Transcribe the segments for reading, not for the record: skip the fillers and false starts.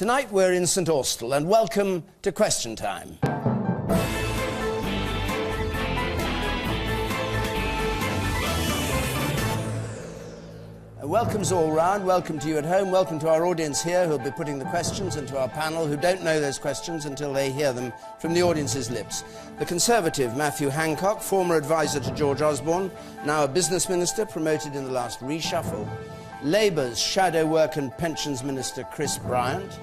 Tonight we're in St Austell, and welcome to Question Time. Welcome's all round. Welcome to you at home. Welcome to our audience here who'll be putting the questions, and to our panel who don't know those questions until they hear them from the audience's lips. The Conservative Matthew Hancock, former advisor to George Osborne, now a business minister promoted in the last reshuffle. Labour's Shadow Work and Pensions Minister Chris Bryant.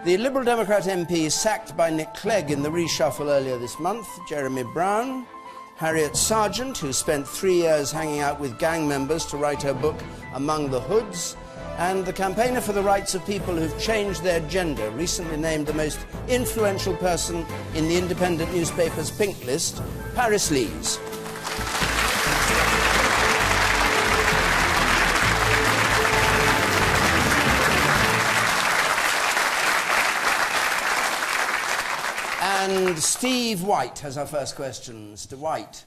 The Liberal Democrat MP sacked by Nick Clegg in the reshuffle earlier this month, Jeremy Browne. Harriet Sergeant, who spent 3 years hanging out with gang members to write her book Among the Hoods, and the campaigner for the rights of people who've changed their gender, recently named the most influential person in the independent newspaper's Pink List, Paris Lees. And Steve White has our first question. Mr. White.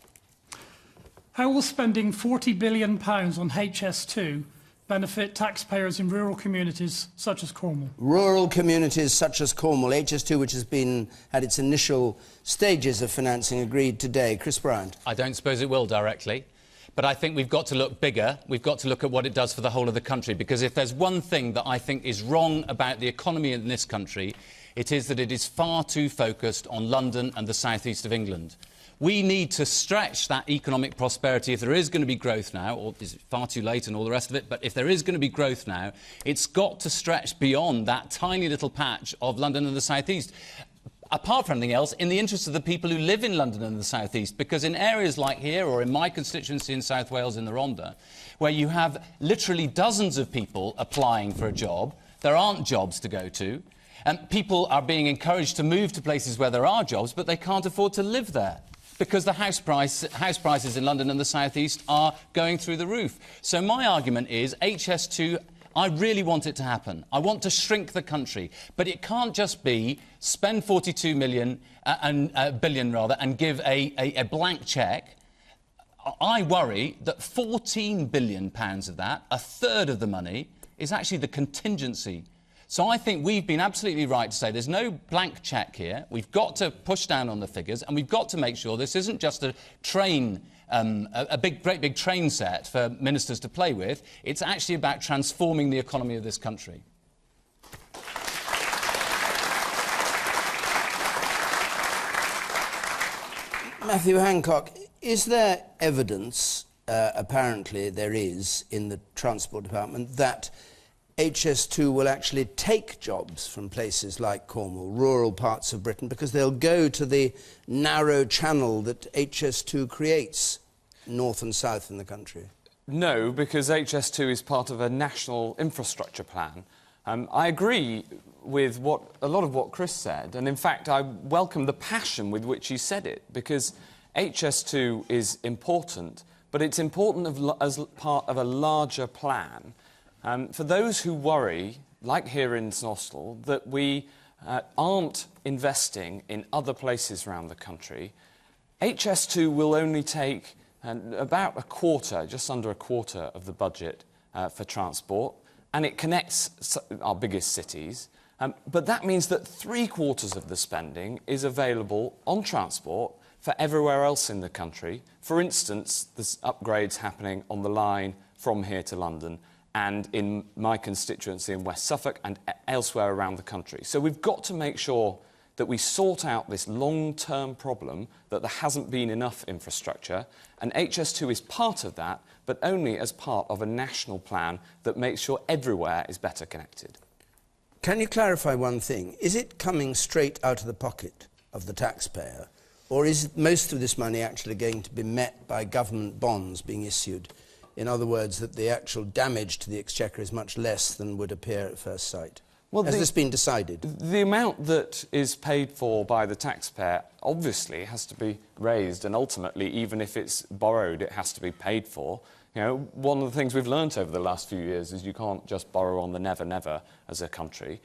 How will spending £40 billion on HS2 benefit taxpayers in rural communities such as Cornwall? Rural communities such as Cornwall, HS2, which has had its initial stages of financing agreed today. Chris Bryant. I don't suppose it will directly. But I think we've got to look bigger. We've got to look at what it does for the whole of the country, because if there's one thing that I think is wrong about the economy in this country, it is that it is far too focused on London and the southeast of England. We need to stretch that economic prosperity if there is going to be growth now, or is it far too late and all the rest of it, but if there is going to be growth now, it's got to stretch beyond that tiny little patch of London and the southeast. Apart from anything else, in the interest of the people who live in London and the South East, because in areas like here, or in my constituency in South Wales in the Rhondda, where you have literally dozens of people applying for a job, there aren't jobs to go to, and people are being encouraged to move to places where there are jobs, but they can't afford to live there, because the house prices in London and the South East are going through the roof. So my argument is HS2, I really want it to happen. I want to shrink the country, but it can't just be spend 42 billion and give a blank cheque. I worry that £14 billion of that, a third of the money, is actually the contingency. So I think we've been absolutely right to say there's no blank cheque here. We've got to push down on the figures, and we've got to make sure this isn't just a train, great big train set for ministers to play with. It's actually about transforming the economy of this country. Matthew Hancock, is there evidence, apparently there is, in the Transport Department, that HS2 will actually take jobs from places like Cornwall, rural parts of Britain, because they'll go to the narrow channel that HS2 creates north and south in the country? No, because HS2 is part of a national infrastructure plan. I agree with a lot of what Chris said, and in fact I welcome the passion with which he said it, because HS2 is important, but it's important as part of a larger plan. For those who worry, like here in St Austell, that we aren't investing in other places around the country, HS2 will only take about a quarter, just under a quarter of the budget for transport, and it connects our biggest cities. But that means that 3/4 of the spending is available on transport for everywhere else in the country. For instance, there's upgrades happening on the line from here to London, and in my constituency in West Suffolk and elsewhere around the country. So we've got to make sure that we sort out this long-term problem that there hasn't been enough infrastructure, and HS2 is part of that, but only as part of a national plan that makes sure everywhere is better connected. Can you clarify one thing? Is it coming straight out of the pocket of the taxpayer, or is most of this money actually going to be met by government bonds being issued? In other words, that the actual damage to the exchequer is much less than would appear at first sight. Well, has this been decided? The amount that is paid for by the taxpayer obviously has to be raised, and ultimately, even if it's borrowed, it has to be paid for. You know, one of the things we've learnt over the last few years is you can't just borrow on the never-never as a country.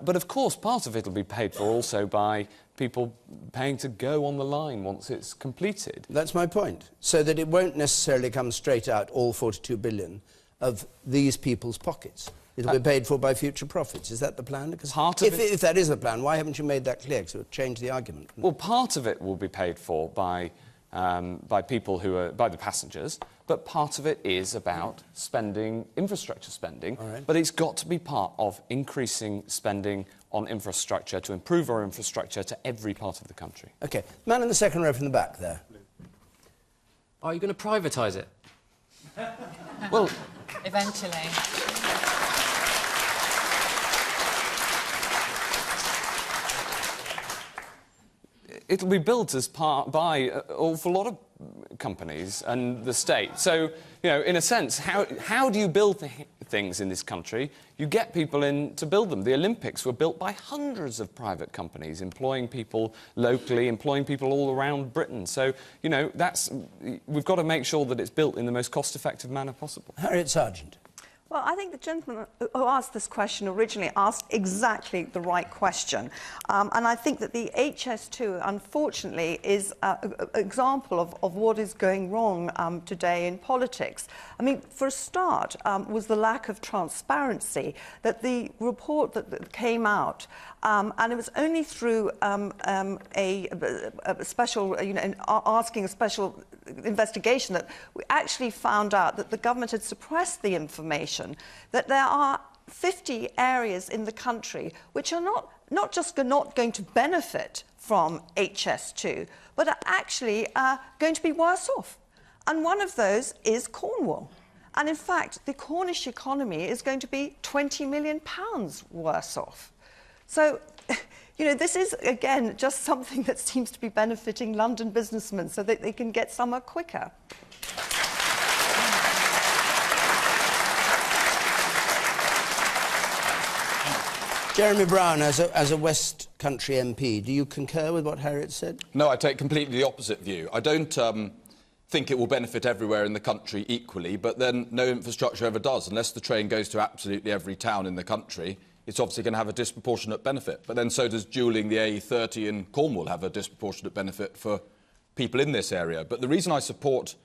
But of course, part of it will be paid for also by people paying to go on the line once it's completed. That's my point. So that it won't necessarily come straight out, all 42 billion, of these people's pockets. It'll be paid for by future profits. Is that the plan? Because if that is the plan, why haven't you made that clear? Because it would change the argument. Well, part of it will be paid for by people who are by the passengers, but part of it is about spending, infrastructure spending. Right. But it's got to be part of increasing spending on infrastructure to improve our infrastructure to every part of the country. OK. Man in the second row from the back there. Are you going to privatise it? Well, eventually. It'll be built as part by an awful lot of companies and the state. So, you know, in a sense, how do you build things in this country? You get people in to build them. The Olympics were built by hundreds of private companies, employing people locally, employing people all around Britain. So, you know, we've got to make sure that it's built in the most cost-effective manner possible. Harriet Sergeant. Well, I think the gentleman who asked this question originally asked exactly the right question. And I think that the HS2, unfortunately, is an example of what is going wrong today in politics. I mean, for a start, was the lack of transparency, that the report that came out, and it was only through a special, asking a special investigation that we actually found out that the government had suppressed the information, that there are 50 areas in the country which are not just not going to benefit from HS2, but are actually going to be worse off. And one of those is Cornwall. And in fact, the Cornish economy is going to be £20 million worse off. So, you know, this is, again, just something that seems to be benefiting London businessmen so that they can get somewhere quicker. Jeremy Browne, as a West Country MP, do you concur with what Harriet said? No, I take completely the opposite view. I don't think it will benefit everywhere in the country equally, but then no infrastructure ever does. Unless the train goes to absolutely every town in the country, it's obviously going to have a disproportionate benefit. But then so does dualling the A30 in Cornwall have a disproportionate benefit for people in this area. But the reason I support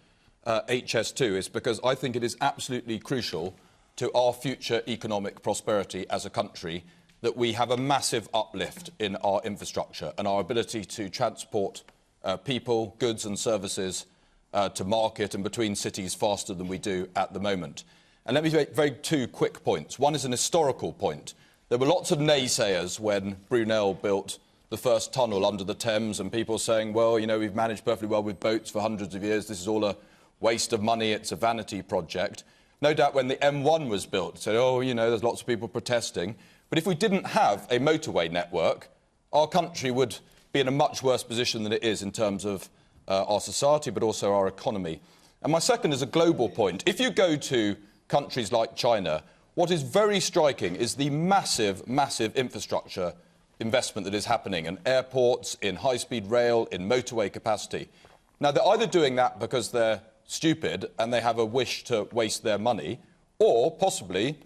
HS2 is because I think it is absolutely crucial to our future economic prosperity as a country that we have a massive uplift in our infrastructure and our ability to transport people, goods and services to market and between cities faster than we do at the moment. And let me make two quick points. One is an historical point. There were lots of naysayers when Brunel built the first tunnel under the Thames and people saying, well, you know, we've managed perfectly well with boats for hundreds of years. This is all a waste of money. It's a vanity project. No doubt when the M1 was built, said, oh, you know, there's lots of people protesting. But if we didn't have a motorway network, our country would be in a much worse position than it is in terms of our society, but also our economy. And my second is a global point. If you go to countries like China, what is very striking is the massive, massive infrastructure investment that is happening in airports, in high-speed rail, in motorway capacity. Now, they're either doing that because they're stupid and they have a wish to waste their money, or possibly,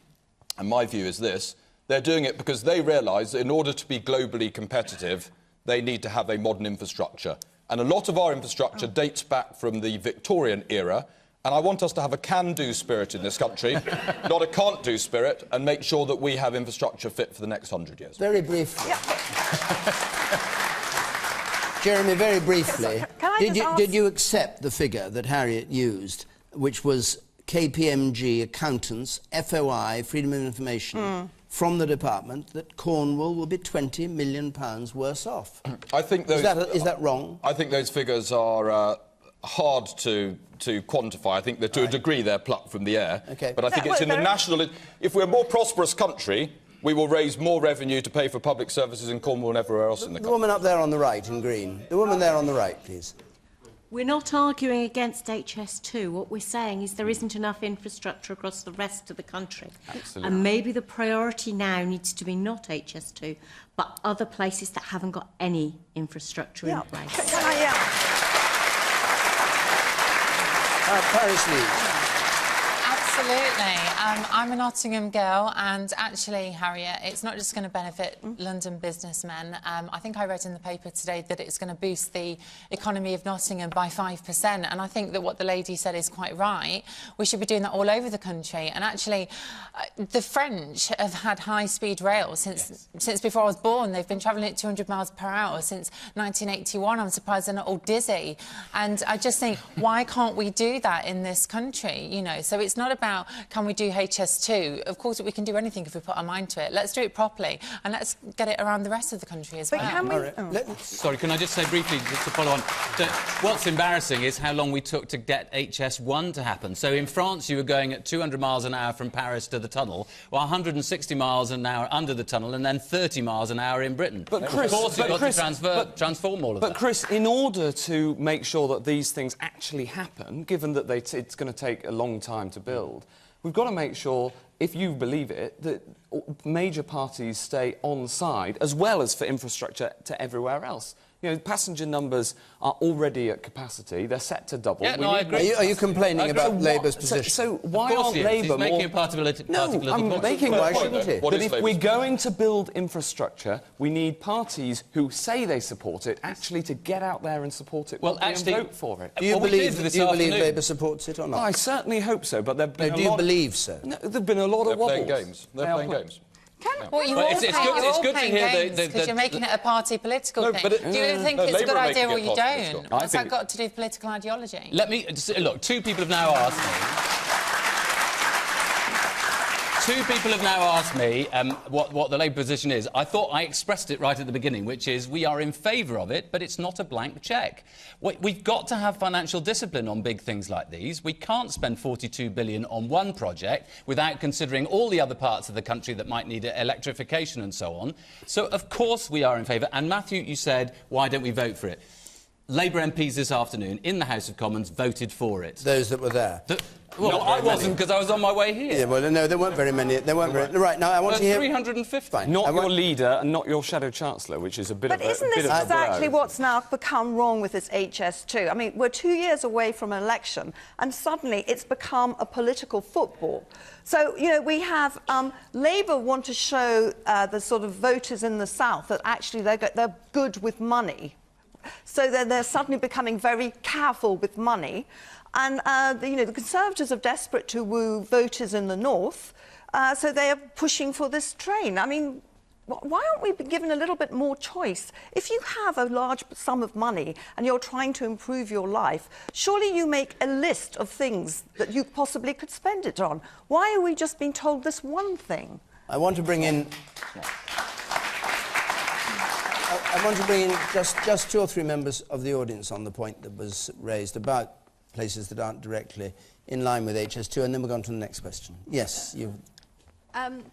and my view is this, they're doing it because they realise that in order to be globally competitive, they need to have a modern infrastructure. And a lot of our infrastructure dates back from the Victorian era, and I want us to have a can-do spirit in this country, not a can't-do spirit, and make sure that we have infrastructure fit for the next 100 years. Very briefly. Yeah. Jeremy, very briefly, Yes, did you accept the figure that Harriet used, which was KPMG accountants, FOI, Freedom of Information, from the department, that Cornwall will be £20 million worse off? I think those, is that wrong? I think those figures are hard to quantify. I think that to a degree they're plucked from the air. Okay. But I think it's in the national... If we're a more prosperous country, we will raise more revenue to pay for public services in Cornwall and everywhere else in the country. The woman up there on the right in green. The woman there on the right, please. We're not arguing against HS2. What we're saying is there isn't enough infrastructure across the rest of the country. Absolutely. And maybe the priority now needs to be not HS2, but other places that haven't got any infrastructure in place. Paris Leeds. Absolutely. I'm a Nottingham girl, and actually, Harriet, it's not just going to benefit London businessmen. I think I read in the paper today that it's going to boost the economy of Nottingham by 5%, and I think that what the lady said is quite right. We should be doing that all over the country. And actually, the French have had high-speed rail since before I was born. They've been travelling at 200 miles per hour since 1981. I'm surprised they're not all dizzy. And I just think, why can't we do that in this country? You know, so it's not about can we do HS2. Of course, we can do anything if we put our mind to it. Let's do it properly, and let's get it around the rest of the country as well. Can we... Sorry, can I just say briefly, just to follow on, that what's embarrassing is how long we took to get HS1 to happen. So in France, you were going at 200 miles an hour from Paris to the tunnel, well, 160 miles an hour under the tunnel, and then 30 miles an hour in Britain. But Chris, of course, you've got to transform all of that. But Chris, in order to make sure that these things actually happen, given that it's going to take a long time to build, we've got to make sure, if you believe it, that major parties stay on side, as well as for infrastructure to everywhere else. You know, passenger numbers are already at capacity. They're set to double. Yeah, no, I agree. Are you complaining about Labour's position? So why aren't Labour more... making a particular No, I'm making Why the shouldn't he? point that if we're going to build infrastructure, we need parties who say they support it actually to get out there and support it. Well, actually, and vote for it. Do you believe Labour supports it or not? I certainly hope so, but there've been do you believe so? No, there've been a lot of wobbles. They're playing games. Well, you're it's good to hear because you're making it a party political thing. But do you think it's a good idea or you don't? What's that think... got to do with political ideology? Let me... Look, two people have now asked me what the Labour position is. I thought I expressed it right at the beginning, which is we are in favour of it, but it's not a blank cheque. We've got to have financial discipline on big things like these. We can't spend 42 billion on one project without considering all the other parts of the country that might need electrification and so on. So, of course, we are in favour. And, Matthew, you said, why don't we vote for it? Labour MPs this afternoon in the House of Commons voted for it. Those that were there? Well, I wasn't, because I was on my way here. Yeah, well, no, there weren't very many. There weren't very... Right, now, I want to hear... 350. Fine. Not your leader and not your Shadow Chancellor, which is a bit of a... But isn't this exactly what's now become wrong with this HS2? I mean, we're 2 years away from an election, and suddenly it's become a political football. So, you know, we have... Labour want to show the sort of voters in the South that actually they're good with money. So they're suddenly becoming very careful with money. And, the Conservatives are desperate to woo voters in the North, so they are pushing for this train. I mean, why aren't we given a little bit more choice? If you have a large sum of money and you're trying to improve your life, surely you make a list of things that you possibly could spend it on. Why are we just being told this one thing? I want to bring in... I want to bring in just 2 or 3 members of the audience on the point that was raised about places that aren't directly in line with HS2, and then we'll go on to the next question. Yes, you...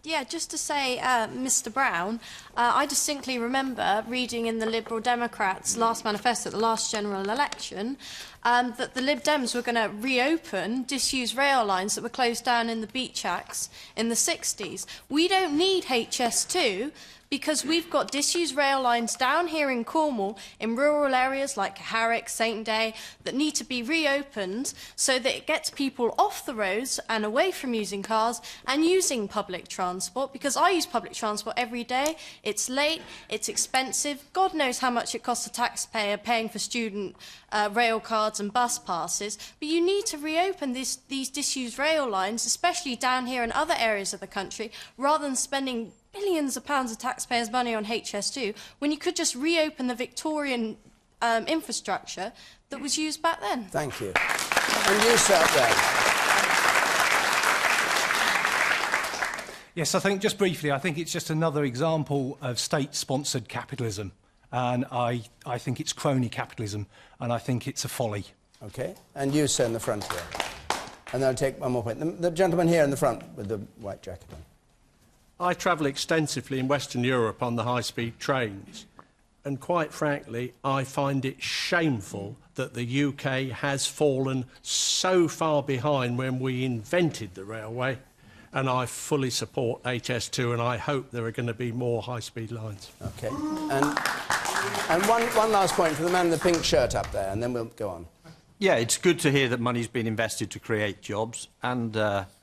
Yeah, just to say, Mr Browne, I distinctly remember reading in the Liberal Democrats' last manifesto at the last general election that the Lib Dems were going to reopen disused rail lines that were closed down in the Beach Acts in the 60s. We don't need HS2 because we've got disused rail lines down here in Cornwall in rural areas like Harriet, St Austell that need to be reopened so that it gets people off the roads and away from using cars and using public transport, because I use public transport every day. It's late, it's expensive. God knows how much it costs the taxpayer paying for student rail cards and bus passes. But you need to reopen these disused rail lines, especially down here in other areas of the country, rather than spending billions of pounds of taxpayers' money on HS2 when you could just reopen the Victorian infrastructure that was used back then. Thank you. And you sat there. Yes, I think, just briefly, I think it's just another example of state-sponsored capitalism. And I think it's crony capitalism, and I think it's a folly. OK. And you, sir, in the front here. And then I'll take one more point. The gentleman here in the front with the white jacket on. I travel extensively in Western Europe on the high-speed trains, and quite frankly, I find it shameful that the UK has fallen so far behind when we invented the railway, and I fully support HS2, and I hope there are going to be more high-speed lines. OK. And one last point for the man in the pink shirt up there, and then we'll go on. Yeah, it's good to hear that money's been invested to create jobs, and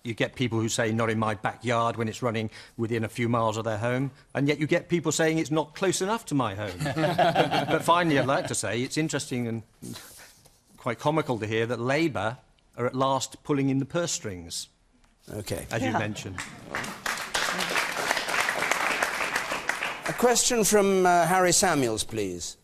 you get people who say not in my backyard when it's running within a few miles of their home, and yet you get people saying it's not close enough to my home. But finally, I'd like to say it's interesting and quite comical to hear that Labour are at last pulling in the purse strings. OK. As you mentioned. A question from Harry Samuels, please.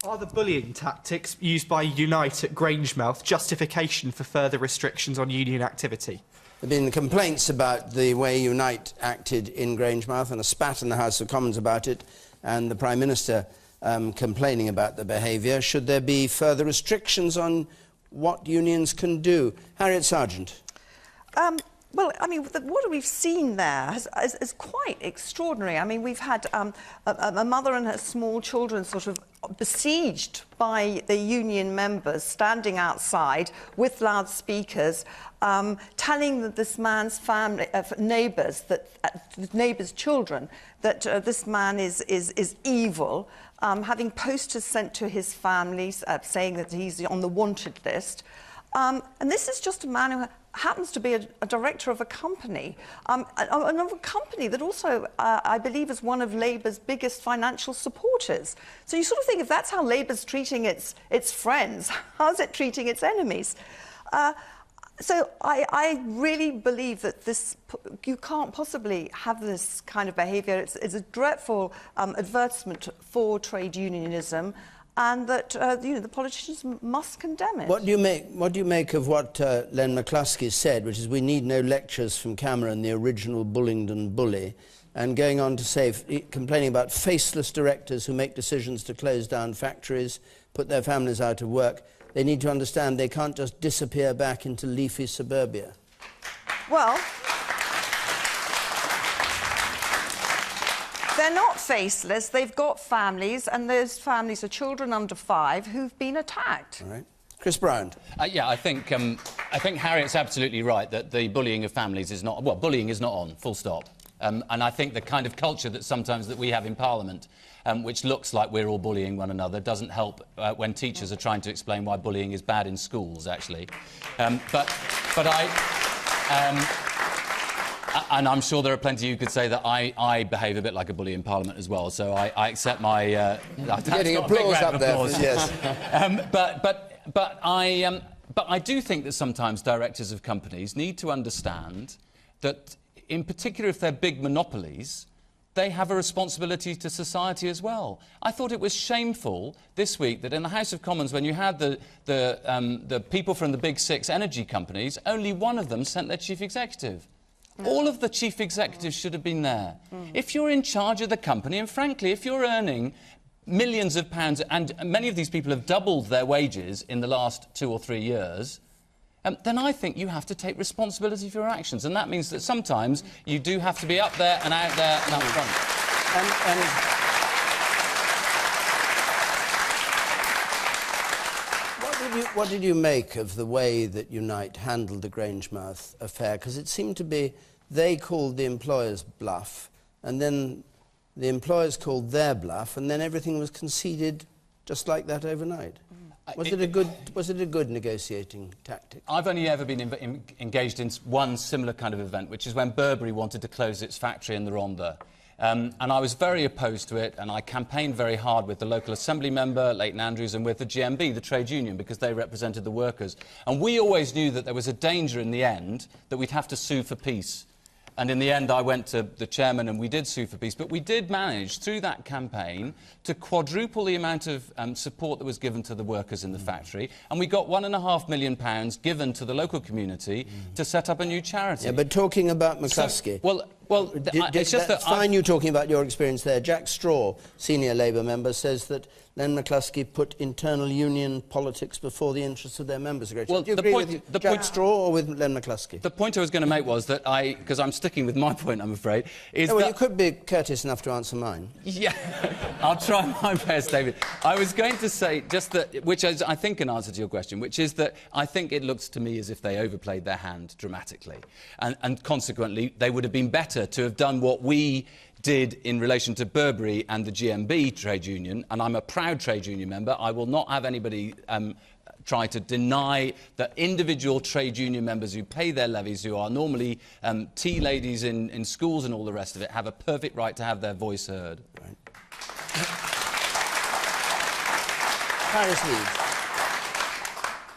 Are the bullying tactics used by Unite at Grangemouth justification for further restrictions on union activity? There have been complaints about the way Unite acted in Grangemouth and a spat in the House of Commons about it, and the Prime Minister complaining about the behaviour. Should there be further restrictions on what unions can do? Harriet Sergeant. Well, I mean, what we've seen there is quite extraordinary. I mean, we've had a mother and her small children sort of besieged by the union members standing outside with loudspeakers, telling this man's family, neighbours, neighbours' children, that this man is evil, having posters sent to his family saying that he's on the wanted list. And this is just a man who happens to be a director of a company, of a company that also, I believe, is one of Labour's biggest financial supporters. So you sort of think, if that's how Labour's treating its friends, how's it treating its enemies? So I really believe that you can't possibly have this kind of behaviour. It's a dreadful advertisement for trade unionism, and that the politicians must condemn it. What do you make of what Len McCluskey said, which is we need no lectures from Cameron, the original Bullingdon bully, and going on to say, complaining about faceless directors who make decisions to close down factories, put their families out of work. They need to understand they can't just disappear back into leafy suburbia. Well, they're not faceless. They've got families, and those families are children under 5 who've been attacked. All right. Chris Bryant. Yeah, I think Harriet's absolutely right that the bullying of families is not... Well, bullying is not on, full stop. And I think the kind of culture that sometimes that we have in Parliament, which looks like we're all bullying one another, doesn't help when teachers are trying to explain why bullying is bad in schools, actually. But and I'm sure there are plenty who could say that I behave a bit like a bully in Parliament as well, so I accept my... getting applause up there, yes. But I do think that sometimes directors of companies need to understand that, in particular if they're big monopolies, they have a responsibility to society as well. I thought it was shameful this week that in the House of Commons, when you had the people from the big 6 energy companies, only one of them sent their chief executive. All of the chief executives should have been there. If you're in charge of the company, and frankly, if you're earning millions of pounds, and many of these people have doubled their wages in the last 2 or 3 years, then I think you have to take responsibility for your actions. And that means that sometimes you do have to be up there and out there and up front. What did you make of the way that Unite handled the Grangemouth affair? Because it seemed to be they called the employers bluff, and then the employers called their bluff, and then everything was conceded just like that overnight. Was it a good negotiating tactic? I've only ever been engaged in one similar kind of event, which is when Burberry wanted to close its factory in the Rhondda. And I was very opposed to it, and I campaigned very hard with the local assembly member, Leighton Andrews, and with the GMB, the trade union, because they represented the workers. And we always knew that there was a danger in the end that we'd have to sue for peace. And in the end, I went to the chairman and we did sue for peace. But we did manage, through that campaign, to quadruple the amount of support that was given to the workers in the factory. And we got £1.5 million given to the local community to set up a new charity. Yeah, but talking about McCluskey... it's just that's fine you talking about your experience there. Jack Straw, senior Labour member, says that Len McCluskey put internal union politics before the interests of their members. Well, do you agree with Jack Straw or with Len McCluskey? The point I was going to make was that because I'm sticking with my point, I'm afraid, is that... you could be courteous enough to answer mine. Yeah, I'll try my best, David. I was going to say just that, which is, I think, an answer to your question, which is that I think it looks to me as if they overplayed their hand dramatically. And consequently, they would have been better to have done what we did in relation to Burberry and the GMB trade union, and I'm a proud trade union member. I will not have anybody try to deny that individual trade union members who pay their levies, who are normally tea ladies in schools and all the rest of it, have a perfect right to have their voice heard. Right. Paris Leeds.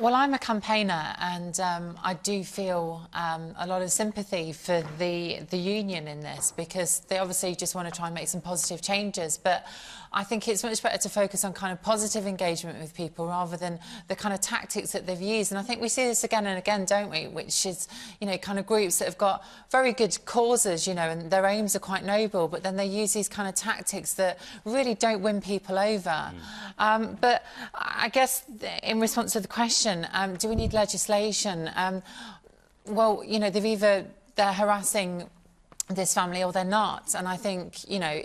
Well, I'm a campaigner, and I do feel a lot of sympathy for the union in this, because they obviously just want to try and make some positive changes. But I think it's much better to focus on kind of positive engagement with people rather than the kind of tactics that they've used. And I think we see this again and again, don't we? Which is, you know, kind of groups that have got very good causes, you know, and their aims are quite noble, but then they use these kind of tactics that really don't win people over. But I guess in response to the question, do we need legislation? Well, you know, they're harassing this family or they're not. And I think, you know,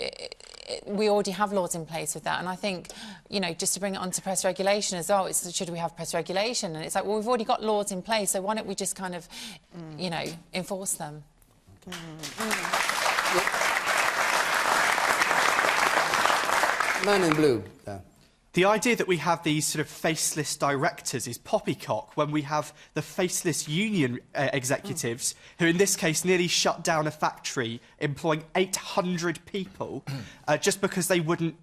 we already have laws in place with that. And I think, you know, just to bring it on to press regulation as well, it's, should we have press regulation? And it's like, well, we've already got laws in place, so why don't we just kind of, you know, enforce them? Man in blue. Yeah. The idea that we have these sort of faceless directors is poppycock when we have the faceless union executives who, in this case, nearly shut down a factory employing 800 people just because they wouldn't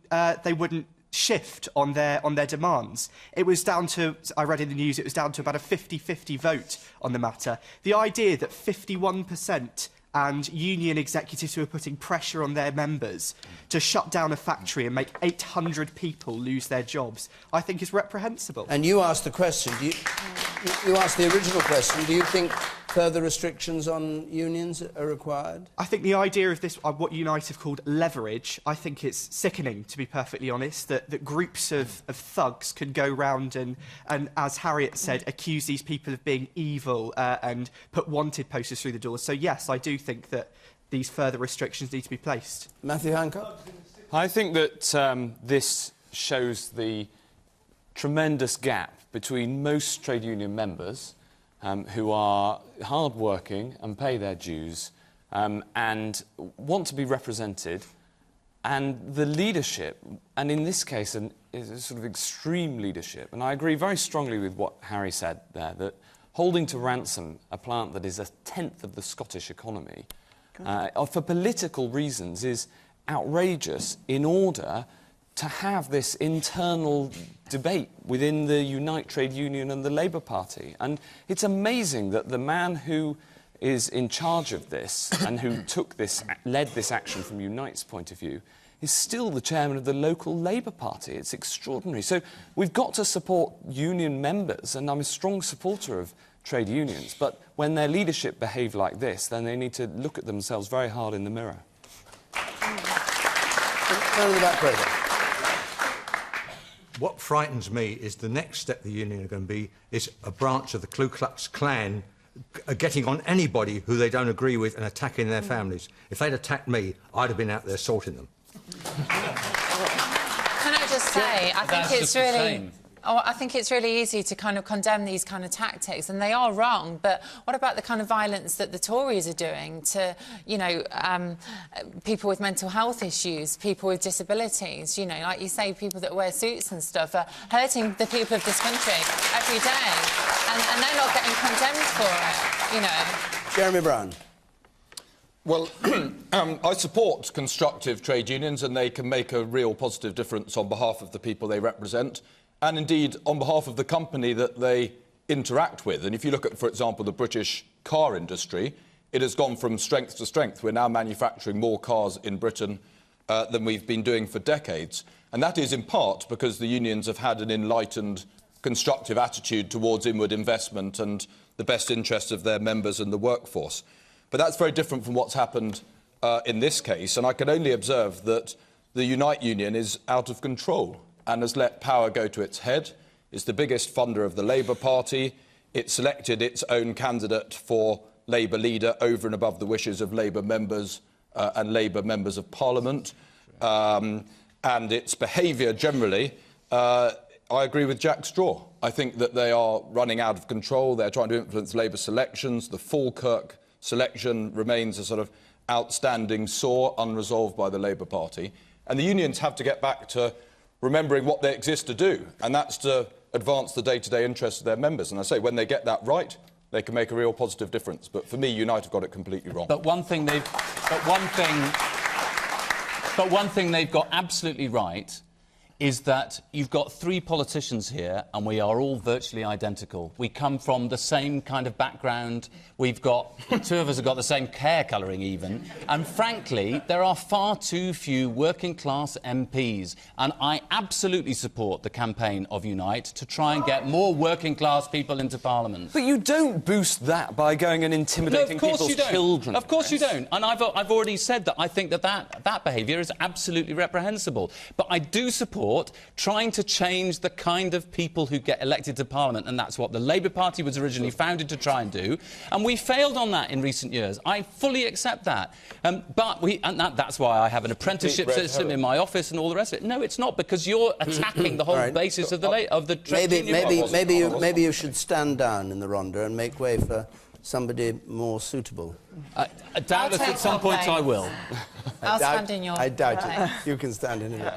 shift on their demands. It was down to, I read in the news, it was down to about a 50-50 vote on the matter. The idea that 51% and union executives who are putting pressure on their members to shut down a factory and make 800 people lose their jobs, I think is reprehensible. And you asked the question, you asked the original question, do you think further restrictions on unions are required? I think the idea of this, what Unite have called leverage, I think it's sickening, to be perfectly honest, that groups of thugs can go round and, as Harriet said, accuse these people of being evil and put wanted posters through the doors. So yes, I do think that these further restrictions need to be placed. Matthew Hancock? I think that this shows the tremendous gap between most trade union members who are hard-working and pay their dues and want to be represented, and the leadership, and in this case, is a sort of extreme leadership. And I agree very strongly with what Harry said there, that holding to ransom a plant that is a tenth of the Scottish economy for political reasons is outrageous in order to have this internal debate within the Unite Trade Union and the Labour Party. And it's amazing that the man who is in charge of this and who led this action from Unite's point of view is still the chairman of the local Labour Party. It's extraordinary. So we've got to support union members, and I'm a strong supporter of trade unions, but when their leadership behave like this, then they need to look at themselves very hard in the mirror. What frightens me is the next step the union are going to be is a branch of the Ku Klux Klan getting on anybody who they don't agree with and attacking their families. If they'd attacked me, I'd have been out there sorting them. Can I just say, I think it's really easy to kind of condemn these kind of tactics, and they are wrong, but what about the kind of violence that the Tories are doing to, you know, people with mental health issues, people with disabilities, you know, like you say, people that wear suits and stuff are hurting the people of this country every day, and they're not getting condemned for it, you know. Jeremy Browne. Well, I support constructive trade unions, and they can make a real positive difference on behalf of the people they represent, and indeed on behalf of the company that they interact with. And if you look at, for example, the British car industry, it has gone from strength to strength. We're now manufacturing more cars in Britain than we've been doing for decades. And that is in part because the unions have had an enlightened, constructive attitude towards inward investment and the best interests of their members and the workforce. But that's very different from what's happened in this case. And I can only observe that the Unite Union is out of control and has let power go to its head. It's the biggest funder of the Labour Party. It selected its own candidate for Labour leader over and above the wishes of Labour members and Labour members of Parliament. And its behaviour generally, I agree with Jack Straw. I think that they are running out of control. They're trying to influence Labour selections. The Falkirk selection remains a sort of outstanding sore, unresolved by the Labour Party. And the unions have to get back to remembering what they exist to do, and that's to advance the day-to-day interests of their members. And I say, when they get that right, they can make a real positive difference. But for me, Unite have got it completely wrong. But one thing they've got absolutely right is that you've got three politicians here and we are all virtually identical. We come from the same kind of background. We've got, two of us have got the same hair colouring even. And frankly, there are far too few working-class MPs. And I absolutely support the campaign of Unite to try and get more working-class people into Parliament. But you don't boost that by going and intimidating people's children. Of course you don't. And I've already said that I think that behaviour is absolutely reprehensible. But I do support trying to change the kind of people who get elected to Parliament, and that's what the Labour Party was originally founded to try and do, and we failed on that in recent years. I fully accept that. That's why I have an apprenticeship system in my office and all the rest of it. No, it's not, because you're attacking the whole basis of the trade union. Maybe you should stand down in the ronda and make way for somebody more suitable. Doubtless at some point I will. I'll stand in your... I doubt it. You can stand in it.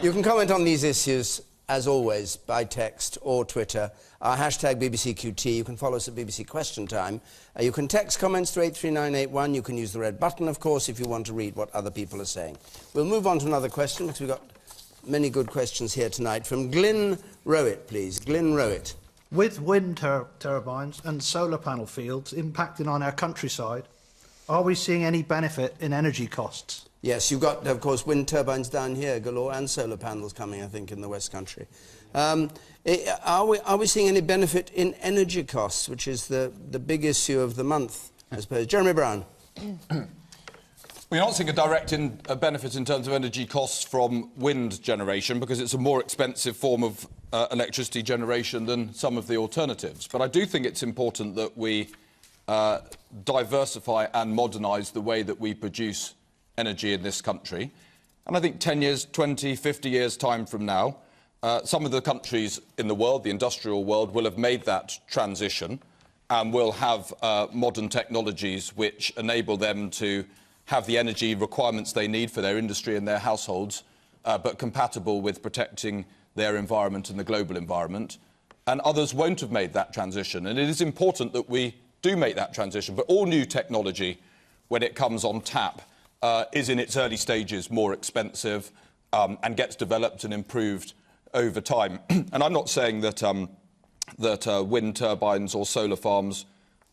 You can comment on these issues, as always, by text or Twitter. Our hashtag BBCQT. You can follow us at BBC Question Time. You can text comments to 83981. You can use the red button, of course, if you want to read what other people are saying. We'll move on to another question, because we've got many good questions here tonight. From Glyn Rowett, please. Glyn Rowett. With wind turbines and solar panel fields impacting on our countryside, are we seeing any benefit in energy costs? Yes, you've got, of course, wind turbines down here galore and solar panels coming, I think, in the West Country. Are we seeing any benefit in energy costs, which is the big issue of the month, I suppose? Jeremy Browne. We're not seeing a direct benefit in terms of energy costs from wind generation, because it's a more expensive form of electricity generation than some of the alternatives. But I do think it's important that we diversify and modernise the way that we produce energy in this country. And I think 10 years, 20, 50 years' time from now, some of the countries in the world, the industrial world, will have made that transition and will have modern technologies which enable them to have the energy requirements they need for their industry and their households, but compatible with protecting their environment and the global environment. And others won't have made that transition. And it is important that we do make that transition. But all new technology, when it comes on tap, is in its early stages more expensive and gets developed and improved over time. And I'm not saying that, wind turbines or solar farms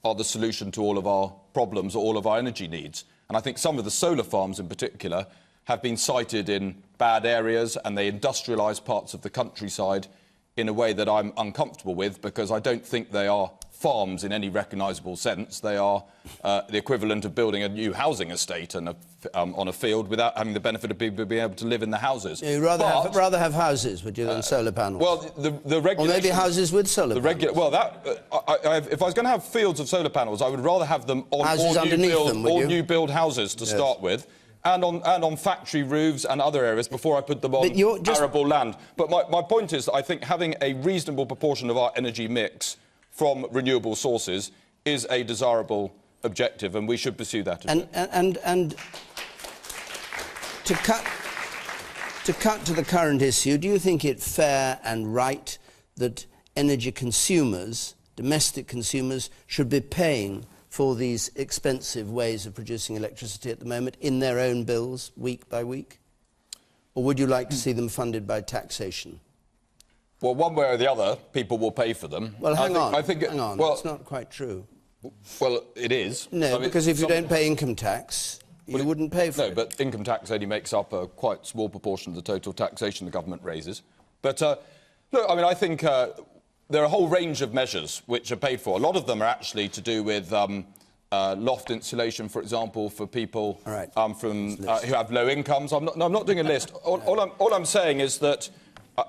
are the solution to all of our problems or all of our energy needs. And I think some of the solar farms in particular have been sited in bad areas, and they industrialise parts of the countryside in a way that I'm uncomfortable with, because I don't think they are farms in any recognisable sense. They are the equivalent of building a new housing estate on a field without having the benefit of people being able to live in the houses. You'd rather have houses, would you, than solar panels? Well, the regulation... Or maybe houses with solar panels. Well, if I was going to have fields of solar panels, I would rather have them on all new build houses to start with, and on factory roofs and other areas before I put them on arable land. But my point is that I think having a reasonable proportion of our energy mix from renewable sources is a desirable objective, and we should pursue that. And to cut to the current issue, do you think it fair and right that energy consumers, domestic consumers, should be paying for these expensive ways of producing electricity at the moment in their own bills, week by week? Or would you like to see them funded by taxation? Well, one way or the other, people will pay for them. Well, hang on, that's not quite true. Well, it is. No, because if you don't pay income tax, you wouldn't pay for it. No, but income tax only makes up a quite small proportion of the total taxation the government raises. But, look, I mean, I think there are a whole range of measures which are paid for. A lot of them are actually to do with loft insulation, for example, for people who have low incomes. I'm not doing a list. All I'm saying is that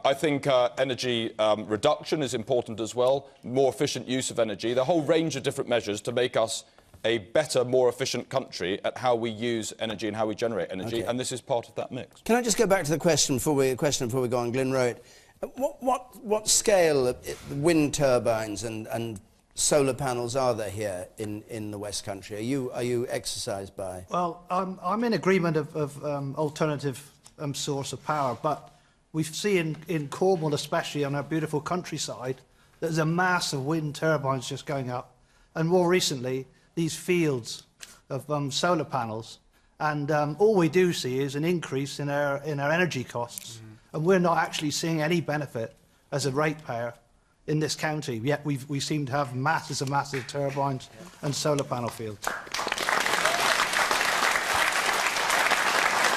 I think energy reduction is important as well, more efficient use of energy, the whole range of different measures to make us a better, more efficient country at how we use energy and how we generate energy, and this is part of that mix. Can I just go back to the question before we go on, Glyn Rowett? What scale of wind turbines and solar panels are there here in the West Country? Are you exercised by? Well, I'm in agreement of alternative source of power, but We see in Cornwall, especially on our beautiful countryside, there's a mass of wind turbines just going up. And more recently, these fields of solar panels. And all we do see is an increase in our energy costs. And we're not actually seeing any benefit as a ratepayer in this county, yet we seem to have masses and massive turbines and solar panel fields.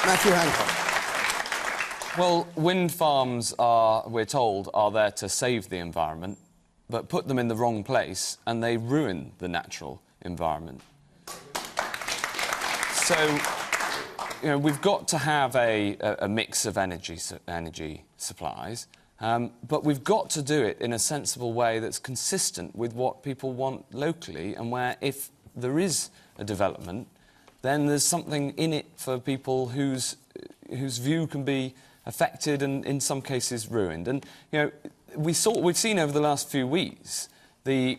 Matthew Hancock. Well, wind farms are, we're told, are there to save the environment, but put them in the wrong place and they ruin the natural environment. So, you know, we've got to have a mix of energy supplies, but we've got to do it in a sensible way that's consistent with what people want locally, and where if there is a development, then there's something in it for people whose view can be affected and in some cases ruined. And you know, we've seen over the last few weeks the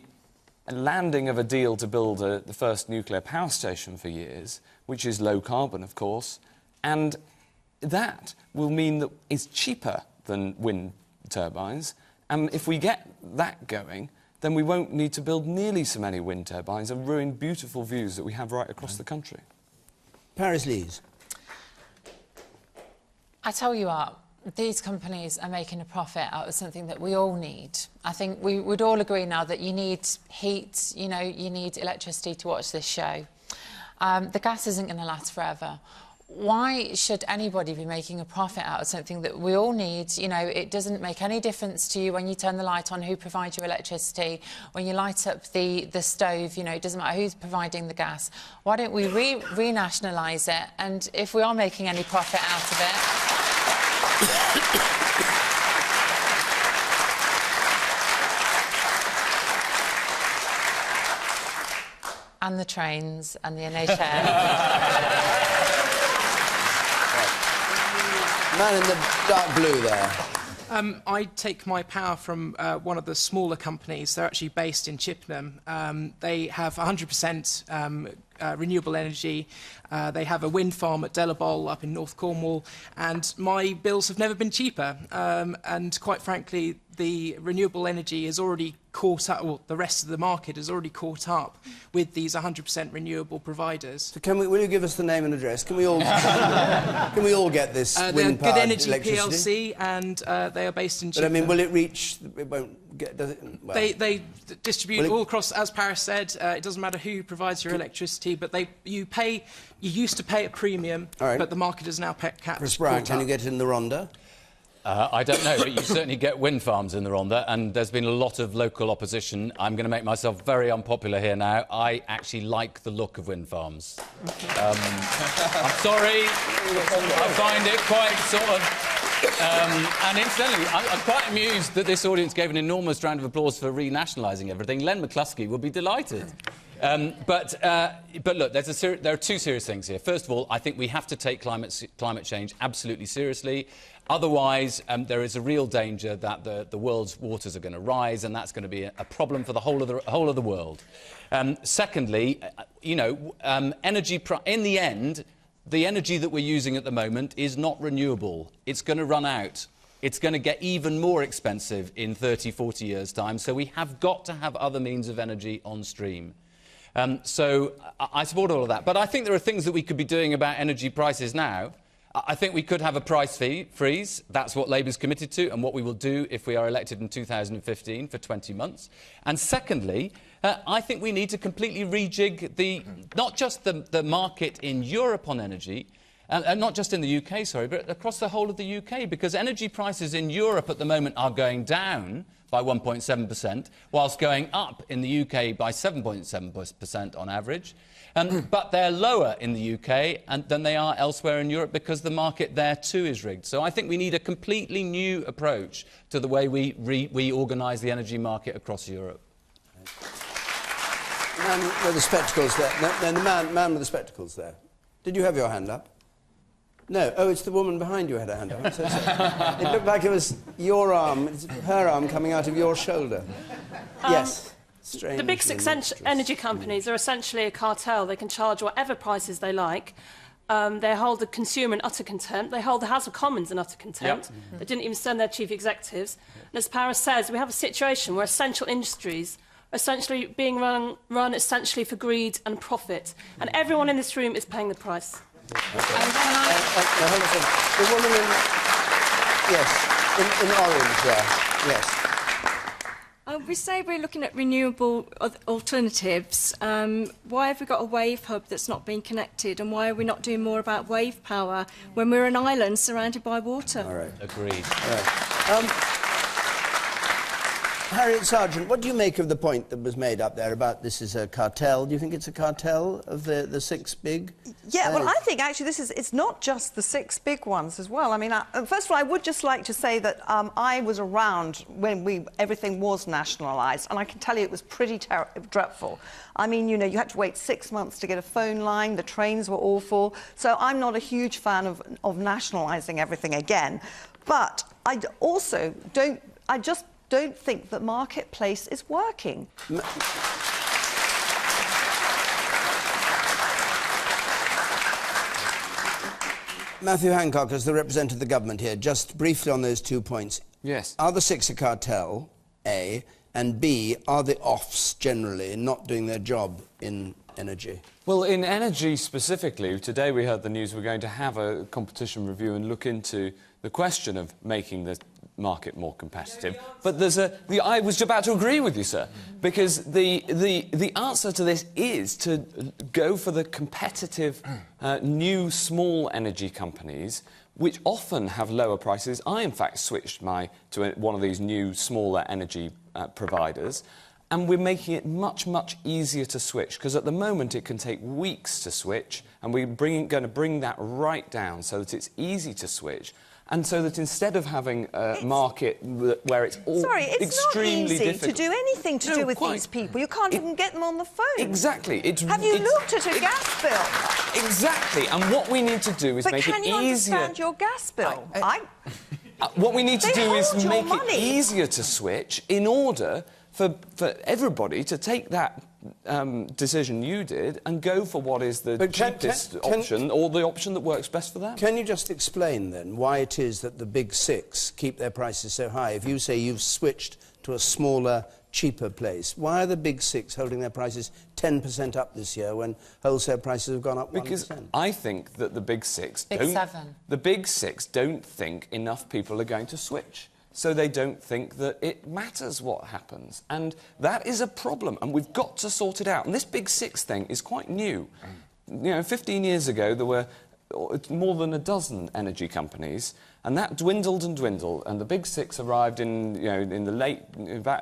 landing of a deal to build the first nuclear power station for years, which is low carbon, of course, and that will mean that it's cheaper than wind turbines. And if we get that going, then we won't need to build nearly so many wind turbines and ruin beautiful views that we have right across the country. Paris Lees. I tell you what, these companies are making a profit out of something that we all need. I think we would all agree now that you need heat, you know, you need electricity to watch this show. The gas isn't going to last forever. Why should anybody be making a profit out of something that we all need? You know, it doesn't make any difference to you when you turn the light on who provides your electricity, when you light up the stove, you know, it doesn't matter who's providing the gas. Why don't we renationalise it? And if we are making any profit out of it... and the trains and the NHS. Man in the dark blue there. I take my power from one of the smaller companies. They're actually based in Chippenham. They have 100% renewable energy. They have a wind farm at Delabole up in North Cornwall, and my bills have never been cheaper. And quite frankly, the renewable energy is already caught up, or the rest of the market is already caught up with these 100% renewable providers. So will you give us the name and address? Can we all, can we all get this wind-powered Good Energy electricity? PLC, and they are based in But Chippenham. I mean, will it reach... It won't get... Does it, well, they distribute all across, as Paris said, it doesn't matter who provides your electricity, but you used to pay a premium, but the market is now capped. Chris Bryant, can you get it in the Rhondda? I don't know, but you certainly get wind farms in the Rhondda, and there's been a lot of local opposition. I'm going to make myself very unpopular here now. I actually like the look of wind farms. I'm sorry, I find it quite sort of... and incidentally, I'm quite amused that this audience gave an enormous round of applause for renationalising everything. Len McCluskey would be delighted. But look, there are two serious things here. First of all, I think we have to take climate change absolutely seriously. Otherwise, there is a real danger that the world's waters are going to rise, and that's going to be a problem for the whole of the world. Secondly, you know, in the end, the energy that we're using at the moment is not renewable. It's going to run out. It's going to get even more expensive in 30, 40 years' time. So we have got to have other means of energy on stream. So I support all of that. But I think there are things that we could be doing about energy prices now. I think we could have a price freeze. That's what Labour's committed to and what we will do if we are elected in 2015 for 20 months. And secondly, I think we need to completely rejig not just the market in Europe on energy, and not just in the UK, sorry, but across the whole of the UK, because energy prices in Europe at the moment are going down by 1.7%, whilst going up in the UK by 7.7% on average. But they're lower in the UK than they are elsewhere in Europe because the market there too is rigged. So I think we need a completely new approach to the way we organise the energy market across Europe. Man with the spectacles there. No, the man with the spectacles there. Did you have your hand up? No. Oh, it's the woman behind you who had her hand up. I'm so sorry. It looked like it was your arm, it's her arm coming out of your shoulder. Yes. The big six energy companies are essentially a cartel. They can charge whatever prices they like. They hold the consumer in utter contempt. They hold the House of Commons in utter contempt. Yep. They didn't even send their chief executives. And as Paris says, we have a situation where essential industries are essentially being run essentially for greed and profit. And everyone in this room is paying the price. The woman in... Yes, in orange there. Yes. We say we're looking at renewable alternatives. Why have we got a wave hub that's not been connected, and why are we not doing more about wave power when we're an island surrounded by water? All right. Agreed. All right. Harriet Sergeant, what do you make of the point that was made up there about this is a cartel? Do you think it's a cartel of the six big? Yeah, well, I think actually it's not just the six big ones as well. I mean, first of all, I would just like to say that I was around when everything was nationalised, and I can tell you it was pretty dreadful. I mean, you know, you had to wait 6 months to get a phone line, the trains were awful, so I'm not a huge fan of nationalising everything again. But I just don't think the marketplace is working. Matthew Hancock, as the representative of the government here, just briefly on those 2 points. Yes. Are the six a cartel, A, and B, are the offs generally not doing their job in energy? Well, in energy specifically, today we heard the news we're going to have a competition review and look into the question of making the market more competitive. But I was about to agree with you, sir, because the answer to this is to go for the competitive new small energy companies, which often have lower prices. I, in fact, switched to one of these new smaller energy providers, and we're making it much, much easier to switch, because at the moment it can take weeks to switch, and we're going to bring that right down so that it's easy to switch. And so that instead of having a market where it's all extremely difficult... to do anything to do with these people. You can't even get them on the phone. Exactly. Have you looked at a gas bill? Exactly. And what we need to do is make it easier... But can you understand your gas bill? What we need to do is make it easier to switch in order for everybody to take that decision you did and go for what is the cheapest option, or the option that works best for them. Can you just explain then why it is that the big six keep their prices so high? If you say you've switched to a smaller, cheaper place, why are the big six holding their prices 10% up this year when wholesale prices have gone up 1%? Because I think that the big six don't think enough people are going to switch. So they don't think that it matters what happens. And that is a problem, and we've got to sort it out. And this Big Six thing is quite new. You know, 15 years ago, there were more than a dozen energy companies, and that dwindled and dwindled, and the Big Six arrived in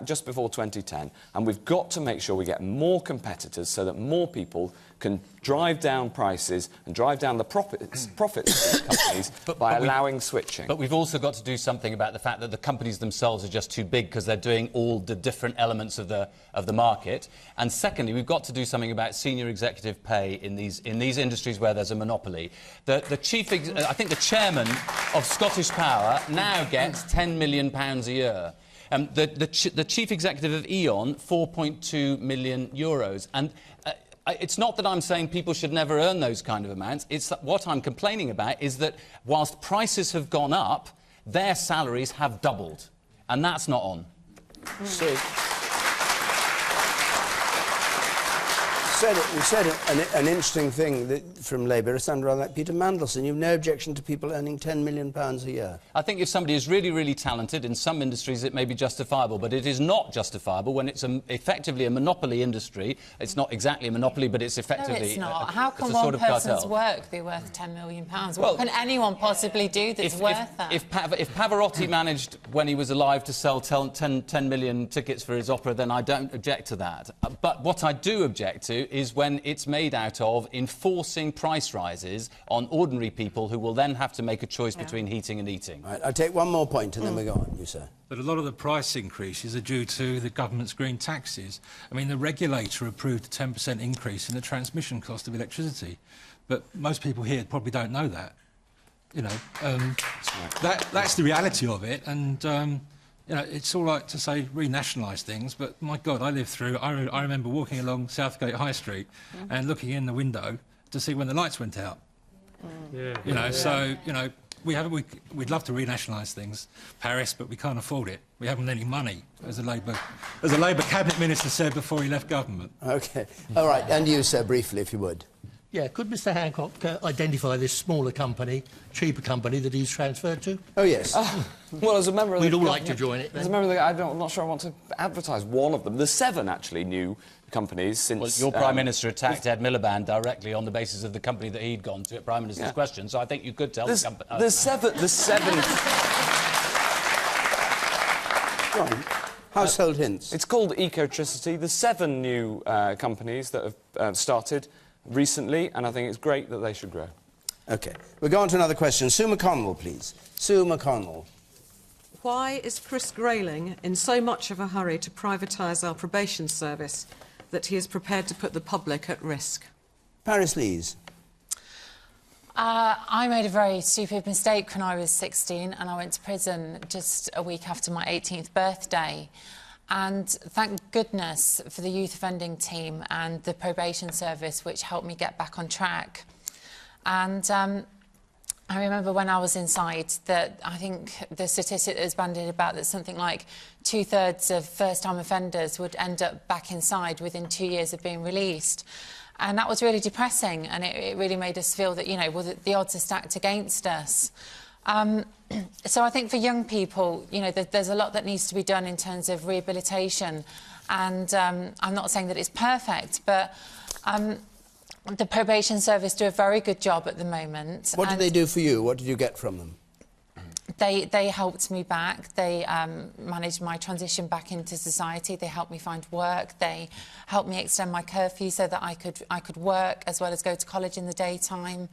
just before 2010, and we've got to make sure we get more competitors so that more people can drive down prices and drive down the profits of these companies by allowing switching. But we've also got to do something about the fact that the companies themselves are just too big because they're doing all the different elements of the market. And secondly, we've got to do something about senior executive pay in these industries where there's a monopoly. I think the chairman of Scottish Power now gets £10 million a year. The chief executive of E.ON, €4.2 million. And it's not that I'm saying people should never earn those kind of amounts. It's that what I'm complaining about is that whilst prices have gone up, their salaries have doubled. And that's not on. You said an interesting thing from Labour. It sounded rather like Peter Mandelson. You've no objection to people earning £10 million a year. I think if somebody is really, really talented, in some industries it may be justifiable, but it is not justifiable when it's effectively a monopoly industry. It's not exactly a monopoly, but it's effectively... No, it's not. How can one person's work be worth £10 million? What can anyone possibly do that's worth that? If Pavarotti managed, when he was alive, to sell 10 million tickets for his opera, then I don't object to that. But what I do object to is when it's made out of enforcing price rises on ordinary people who will then have to make a choice between heating and eating. Right, I'll take one more point and then we go on, you sir. But a lot of the price increases are due to the government's green taxes. I mean, the regulator approved a 10% increase in the transmission cost of electricity, but most people here probably don't know that. You know, that's the reality of it, and you know, it's all right to say renationalise things, but my God, I remember walking along Southgate High Street and looking in the window to see when the lights went out. You know, so, you know, we'd love to renationalise things, Paris, but we can't afford it. We haven't any money, as a Labour cabinet minister said before he left government. OK. All right, and you, sir, briefly, if you would. Yeah, could Mr Hancock identify this smaller company, cheaper company that he's transferred to? Oh, yes. Well, as a member of We'd the all like to join it, then. As a member of the... I'm not sure I want to advertise one of them. There's 7, actually, new companies since... Well, your Prime Minister attacked Ed Miliband directly on the basis of the company that he'd gone to at Prime Minister's question, so I think you could tell the company... There's 7... Household hints. It's called Ecotricity. There's 7 new companies that have started recently, and I think it's great that they should grow. OK. We'll go on to another question. Sue McConnell, please. Sue McConnell. Why is Chris Grayling in so much of a hurry to privatise our probation service that he is prepared to put the public at risk? Paris Lees. I made a very stupid mistake when I was 16 and I went to prison just a week after my 18th birthday. And thank goodness for the youth offending team and the probation service, which helped me get back on track. And I remember when I was inside that I think the statistic that was bandied about that something like 2/3 of first-time offenders would end up back inside within 2 years of being released. And that was really depressing, and it really made us feel that, you know, well, the odds are stacked against us. So I think for young people, you know, there's a lot that needs to be done in terms of rehabilitation. And I'm not saying that it's perfect, but the probation service do a very good job at the moment. What did they do for you? What did you get from them? They helped me back. They managed my transition back into society. They helped me find work. They helped me extend my curfew so that I could work as well as go to college in the daytime.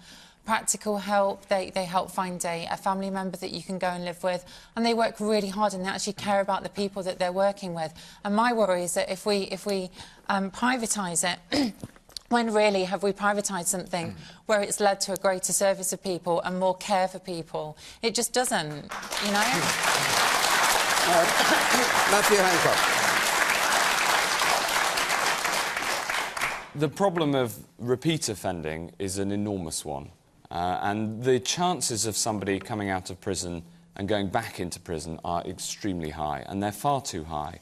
Practical help. They help find a family member that you can go and live with, and they work really hard and they actually care about the people that they're working with. And my worry is that if we privatise it. When really have we privatised something where it's led to a greater service of people and more care for people? It just doesn't, you know? Matthew Hancock. The problem of repeat offending is an enormous one. And the chances of somebody coming out of prison and going back into prison are extremely high, and they're far too high.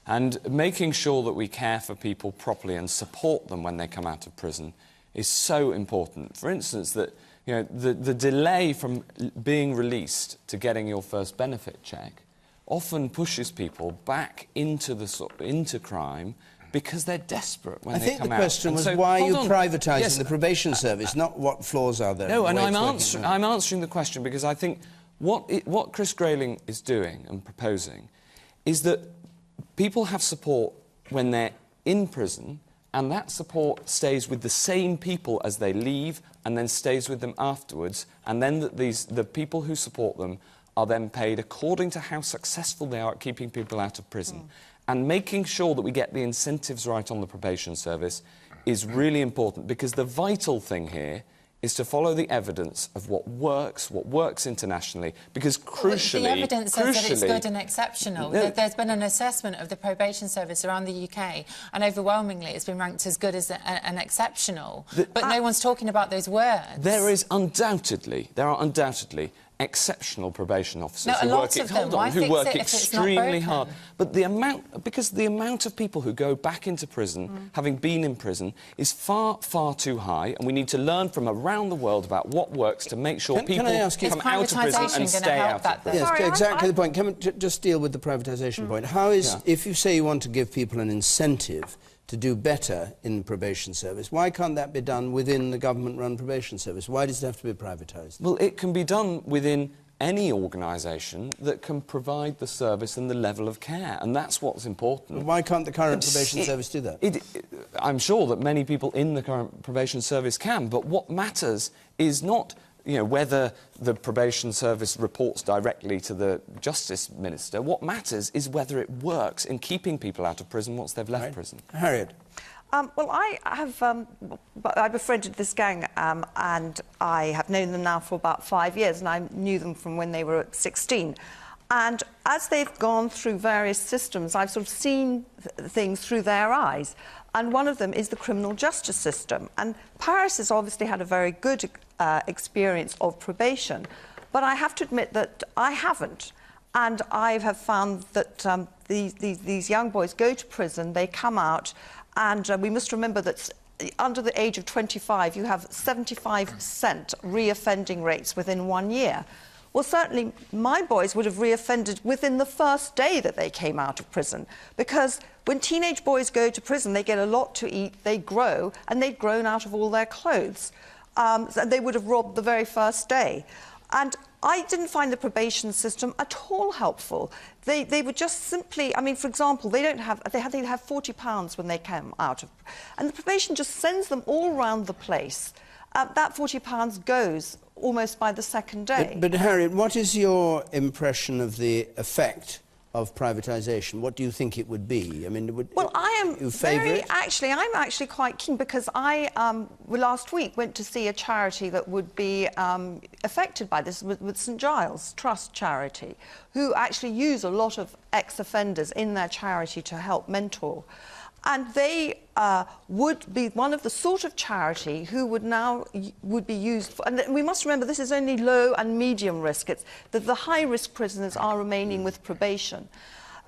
And making sure that we care for people properly and support them when they come out of prison is so important. For instance, that, you know, the delay from being released to getting your first benefit check often pushes people back into crime because they're desperate when they come out. I think the question was why are you privatising the probation service, not what flaws are there. No, and I'm answering the question because I think what Chris Grayling is doing and proposing is that people have support when they're in prison, and that support stays with the same people as they leave and then stays with them afterwards, and then the people who support them are then paid according to how successful they are at keeping people out of prison. And making sure that we get the incentives right on the probation service is really important, because the vital thing here is to follow the evidence of what works internationally, because crucially... The evidence says that it's good and exceptional. There's been an assessment of the probation service around the UK, and overwhelmingly it's been ranked as good as an exceptional. But no one's talking about those words. There are undoubtedly exceptional probation officers who work extremely hard. But the amount of people who go back into prison, having been in prison, is far, far too high, and we need to learn from around the world about what works to make sure people come out of prison and stay out of prison. Yes, exactly the point. Can we just deal with the privatisation point? How is, if you say you want to give people an incentive to do better in the probation service, why can't that be done within the government-run probation service? Why does it have to be privatised? Well, it can be done within any organisation that can provide the service and the level of care, and that's what's important. Well, why can't the current probation service do that? I'm sure that many people in the current probation service can, but what matters is not, you know, whether the probation service reports directly to the Justice Minister. What matters is whether it works in keeping people out of prison once they've left prison. Harriet. Well, I befriended this gang and I have known them now for about 5 years, and I knew them from when they were 16. And as they've gone through various systems, I've sort of seen things through their eyes. and one of them is the criminal justice system. And Paris has obviously had a very good experience of probation, but I have to admit that I haven't. And I have found that these young boys go to prison, they come out, and we must remember that under the age of 25, you have 75% re-offending rates within 1 year. Well, certainly my boys would have re-offended within the first day that they came out of prison, because when teenage boys go to prison, they get a lot to eat, they grow, and they've grown out of all their clothes. So they would have robbed the very first day. And I didn't find the probation system at all helpful. They were just simply, I mean, for example, they have £40 when they came out of, and the probation just sends them all around the place. That £40 goes almost by the second day. But Harriet, what is your impression of the effect of privatisation? What do you think it would be? I mean, well, I am you favour it? I'm actually quite keen, because I last week went to see a charity that would be affected by this with St Giles Trust charity, who actually use a lot of ex-offenders in their charity to help mentor. And they would be one of the sort of charity who would be used for, and we must remember this is only low and medium risk. It's that the high-risk prisoners are remaining with probation.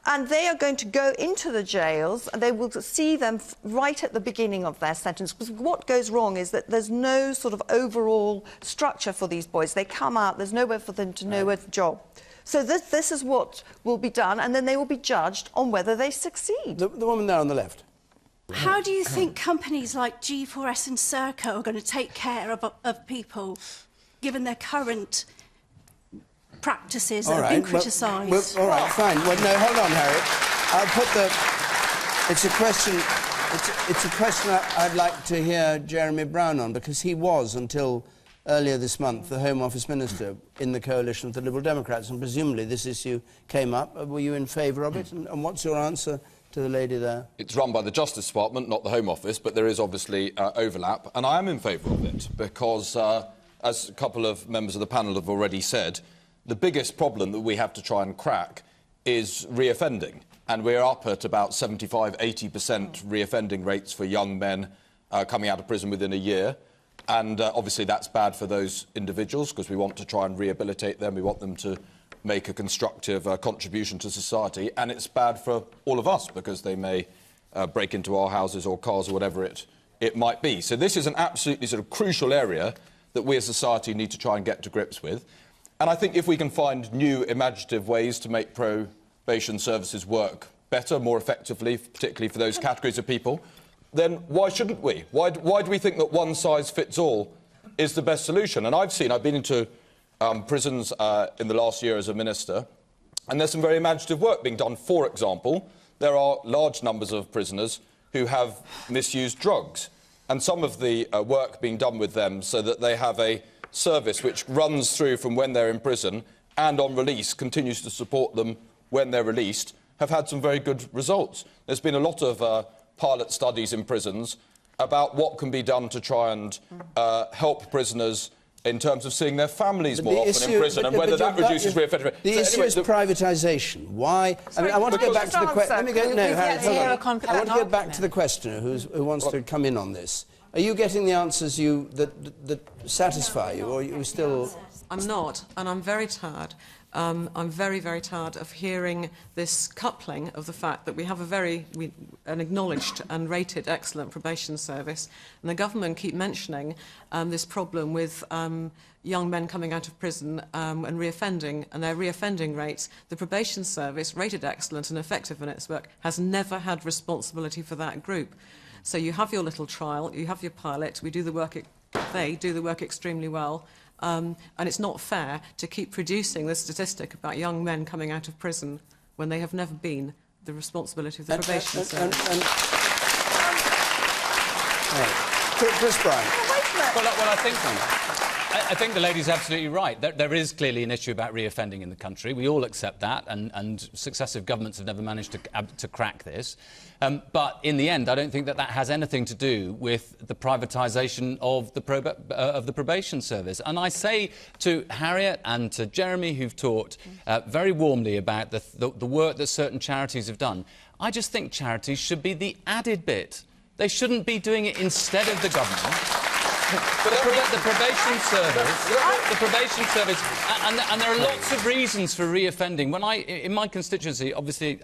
And they are going to go into the jails, and they will see them right at the beginning of their sentence. Because what goes wrong is that there's no sort of overall structure for these boys. They come out, there's nowhere for them to know where to job. So this is what will be done, and then they will be judged on whether they succeed. The woman there on the left. How do you think companies like G4S and Serco are going to take care of people, given their current practices that have been criticised? All right, fine. Well, no, hold on, Harriet. I'll put the... It's a question... It's a question I'd like to hear Jeremy Browne on, because he was, until earlier this month, the Home Office Minister in the coalition of the Liberal Democrats, and presumably this issue came up. Were you in favour of it? And what's your answer to the lady there? It's run by the Justice Department, not the Home Office, but there is obviously overlap, and I am in favour of it, because, as a couple of members of the panel have already said, the biggest problem that we have to try and crack is reoffending, and we're up at about 75–80% reoffending rates for young men coming out of prison within a year, and obviously that's bad for those individuals, because we want to try and rehabilitate them, we want them to make a constructive contribution to society, and it's bad for all of us, because they may break into our houses or cars or whatever it might be. So this is an absolutely sort of crucial area that we as society need to try and get to grips with. And I think if we can find new imaginative ways to make probation services work better, more effectively, particularly for those categories of people, then why shouldn't we? Why do we think that one size fits all is the best solution? And I've been into prisons in the last year as a minister, and there's some very imaginative work being done. For example, there are large numbers of prisoners who have misused drugs, and some of the work being done with them so that they have a service which runs through from when they're in prison and on release, continues to support them when they're released, have had some very good results. There's been a lot of pilot studies in prisons about what can be done to try and help prisoners in terms of seeing their families more often in prison, and whether that reduces reoffending. The issue is privatisation. Why? I mean, I want to go back to the question. Let me go. No, Harriet, hold on. I want to go back to the questioner who wants to come in on this. Are you getting the answers that satisfy you, or are you still? I'm not, and I'm very tired. I'm very, very tired of hearing this coupling of the fact that we have an acknowledged and rated excellent probation service, and the government keep mentioning this problem with young men coming out of prison and reoffending, and their reoffending rates. The probation service, rated excellent and effective in its work, has never had responsibility for that group. So you have your little trial, you have your pilot, they do the work extremely well. And it's not fair to keep producing this statistic about young men coming out of prison when they have never been the responsibility of the probation service. Chris Bryant. I think the lady's absolutely right. There is clearly an issue about reoffending in the country. We all accept that, and successive governments have never managed to crack this. But in the end, I don't think that has anything to do with the privatisation of the probation service. And I say to Harriet and to Jeremy, who've talked very warmly about the work that certain charities have done, I just think charities should be the added bit. They shouldn't be doing it instead of the government. But the probation service, and there are lots of reasons for reoffending. In my constituency, obviously,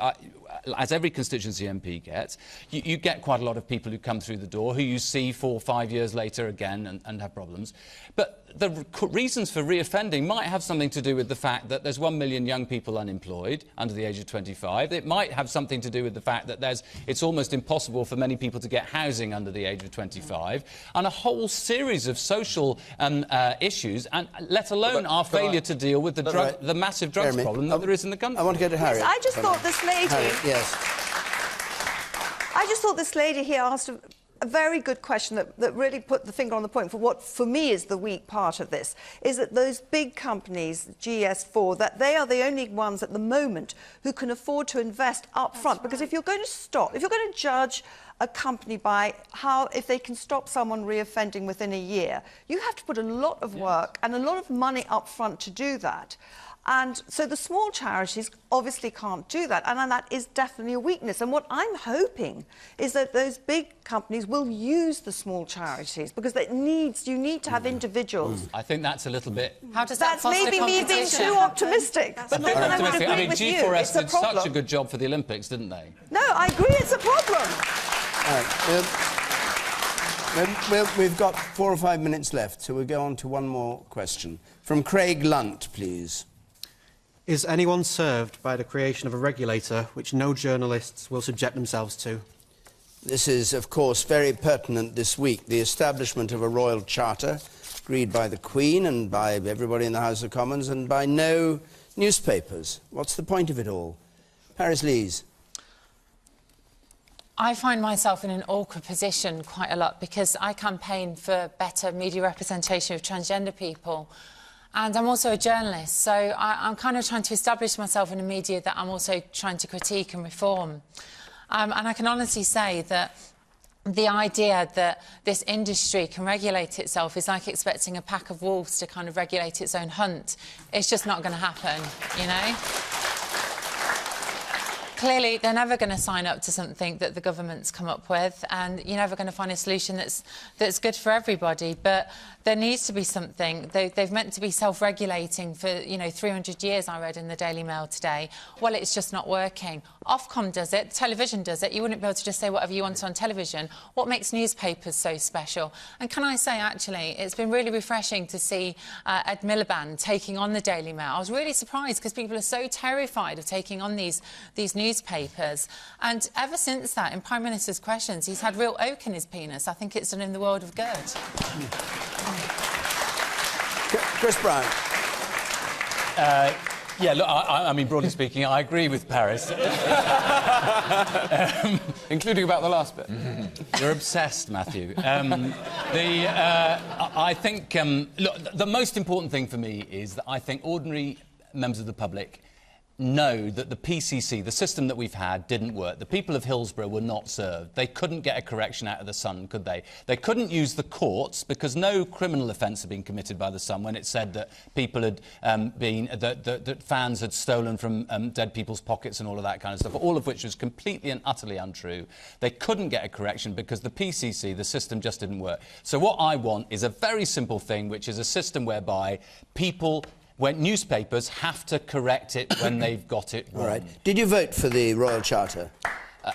as every constituency MP gets, you get quite a lot of people who come through the door who you see 4 or 5 years later again and have problems. But the reasons for reoffending might have something to do with the fact that there's 1 million young people unemployed under the age of 25. It might have something to do with the fact that it's almost impossible for many people to get housing under the age of 25, and a whole series of social issues, and let alone our failure to deal with the massive drugs problem that there is in the country. I want to go to Harriet. Yes, I just thought this lady... Harriet, yes. I just thought this lady here asked a very good question that really put the finger on the point for what, for me, is the weak part of this, is that those big companies, GS4, that they are the only ones at the moment who can afford to invest up front. Because if you're going to judge a company by if they can stop someone reoffending within a year, you have to put a lot of work and a lot of money up front to do that. And so the small charities obviously can't do that, and that is definitely a weakness. And what I'm hoping is that those big companies will use the small charities, because you need to have individuals. I think that's a little bit... How does that foster maybe me being too optimistic. But not that I would agree with you. G4S It's a did problem. such a good job for the Olympics, didn't they? No, I agree, it's a problem. We've got 4 or 5 minutes left, so we'll go on to one more question. From Craig Lunt, please. Is anyone served by the creation of a regulator which no journalists will subject themselves to? This is, of course, very pertinent this week. The establishment of a royal charter agreed by the Queen and by everybody in the House of Commons and by no newspapers. What's the point of it all? Paris Lees. I find myself in an awkward position quite a lot because I campaign for better media representation of transgender people. And I'm also a journalist, so I'm kind of trying to establish myself in a media that I'm also trying to critique and reform. And I can honestly say that the idea that this industry can regulate itself is like expecting a pack of wolves to kind of regulate its own hunt. It's just not going to happen, you know? Clearly, they're never going to sign up to something that the government's come up with, and you're never going to find a solution that's good for everybody. But there needs to be something. They've meant to be self-regulating for, 300 years, I read in the Daily Mail today. Well, it's just not working. Ofcom does it, television does it. You wouldn't be able to just say whatever you want on television. What makes newspapers so special? And can I say, actually, it's been really refreshing to see Ed Miliband taking on the Daily Mail. I was really surprised because people are so terrified of taking on these newspapers. And ever since that, in Prime Minister's questions, he's had real oak in his penis. I think it's done him the world of good. Chris Bryant. Yeah, look, I mean, broadly speaking, I agree with Paris. Including about the last bit. You're obsessed, Matthew. I think, look, the most important thing for me is that I think ordinary members of the public know that the PCC, the system that we've had, didn't work. The people of Hillsborough were not served. They couldn't get a correction out of the Sun, could they? They couldn't use the courts because no criminal offence had been committed by the Sun when it said that people had that fans had stolen from dead people's pockets and all of that kind of stuff, all of which was completely and utterly untrue. They couldn't get a correction because the PCC, the system, just didn't work. So what I want is a very simple thing, which is a system whereby when newspapers have to correct it when they've got it wrong. All right. Did you vote for the Royal Charter?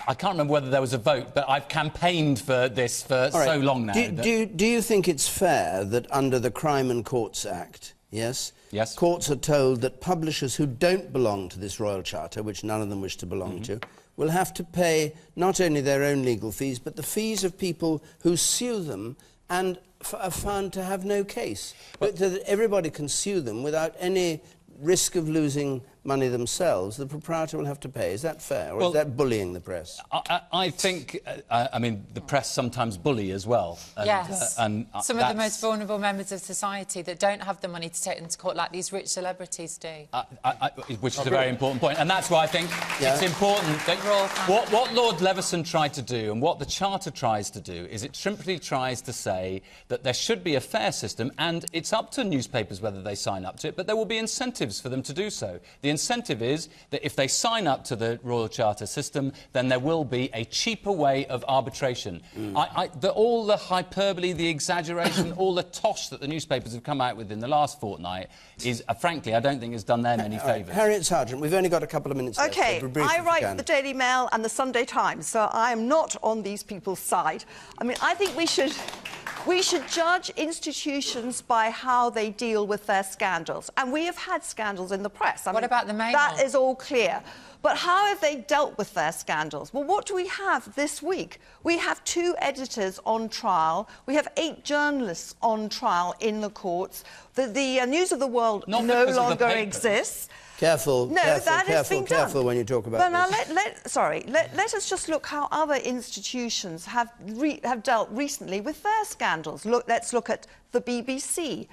I can't remember whether there was a vote, but I've campaigned for this for so long now. Do you think it's fair that under the Crime and Courts Act, yes, courts are told that publishers who don't belong to this Royal Charter, which none of them wish to belong to, will have to pay not only their own legal fees, but the fees of people who sue them and are found to have no case, but that everybody can sue them without any risk of losing money themselves? The proprietor will have to pay. Is that fair, or is that bullying the press? I think, I mean, the press sometimes bully as well. And, yes. Some of the most vulnerable members of society that don't have the money to take them to court, like these rich celebrities do. Which is a very important point. And that's why I think it's important that what Lord Leveson tried to do and what the Charter tries to do is it simply tries to say that there should be a fair system, and it's up to newspapers whether they sign up to it, but there will be incentives for them to do so. The incentive is that if they sign up to the Royal Charter system, then there will be a cheaper way of arbitration. All the hyperbole, the exaggeration, all the tosh that the newspapers have come out with in the last fortnight is, frankly, I don't think has done them any favours. Harriet Sergeant, we've only got a couple of minutes left. OK, so brief I if you write can. for the Daily Mail and the Sunday Times, so I am not on these people's side. I mean, I think we should judge institutions by how they deal with their scandals. And we have had scandals in the press. What about the Mail? That is all clear. But how have they dealt with their scandals? Well, what do we have this week? We have 2 editors on trial. We have 8 journalists on trial in the courts. The News of the World no longer exists. Careful, no, careful when you talk about this. Let us just look how other institutions have dealt recently with their scandals. Let's look at the BBC.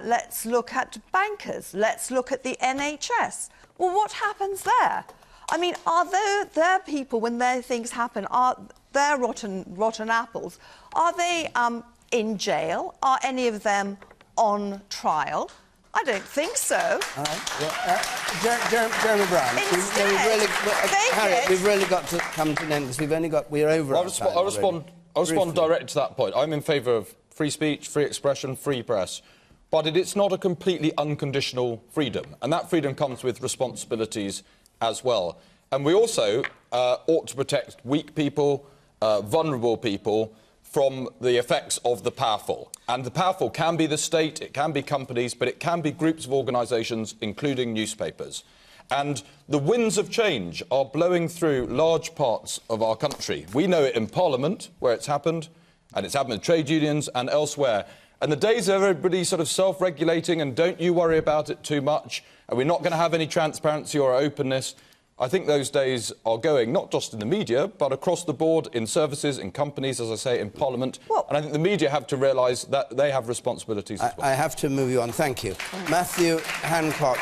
Let's look at bankers. Let's look at the NHS. Well, what happens there? I mean, are there people, when their things happen, are their rotten apples, are they in jail? Are any of them on trial? I don't think so. All right. Well, Jeremy Browne, Harriet, we've really got to come to an end because we're over. I'll respond directly to that point. I'm in favour of free speech, free expression, free press. But it's not a completely unconditional freedom, and that freedom comes with responsibilities as well. And we also ought to protect weak people, vulnerable people, from the effects of the powerful. And the powerful can be the state, it can be companies, but it can be groups of organisations, including newspapers. And the winds of change are blowing through large parts of our country. We know it in Parliament, where it's happened, and it's happened in trade unions and elsewhere. And the days of everybody sort of self-regulating and don't you worry about it too much, and we're not going to have any transparency or openness, I think those days are going, not just in the media, but across the board, in services, in companies, as I say, in Parliament. And I think the media have to realise that they have responsibilities as well. I have to move you on. Thank you. Matthew Hancock,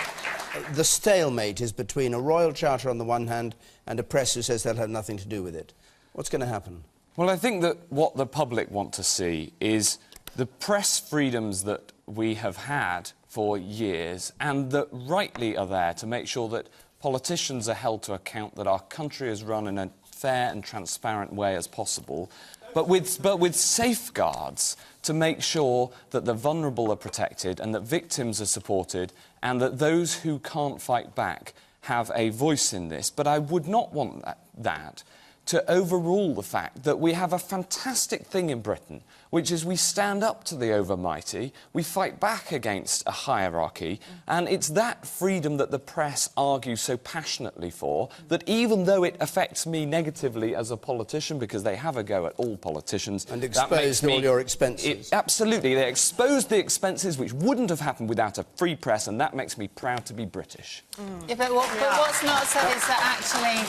the stalemate is between a Royal Charter on the one hand and a press who says they'll have nothing to do with it. What's going to happen? Well, I think that what the public want to see is the press freedoms that we have had for years and that rightly are there to make sure that politicians are held to account, that our country is run in a fair and transparent way as possible, but with safeguards to make sure that the vulnerable are protected and that victims are supported and that those who can't fight back have a voice in this. But I would not want that to overrule the fact that we have a fantastic thing in Britain, which is we stand up to the overmighty, we fight back against a hierarchy, and it's that freedom that the press argue so passionately for, that even though it affects me negatively as a politician, because they have a go at all politicians... And exposed all your expenses. Absolutely, they exposed the expenses, which wouldn't have happened without a free press, and that makes me proud to be British. Yeah, but what's not said is that actually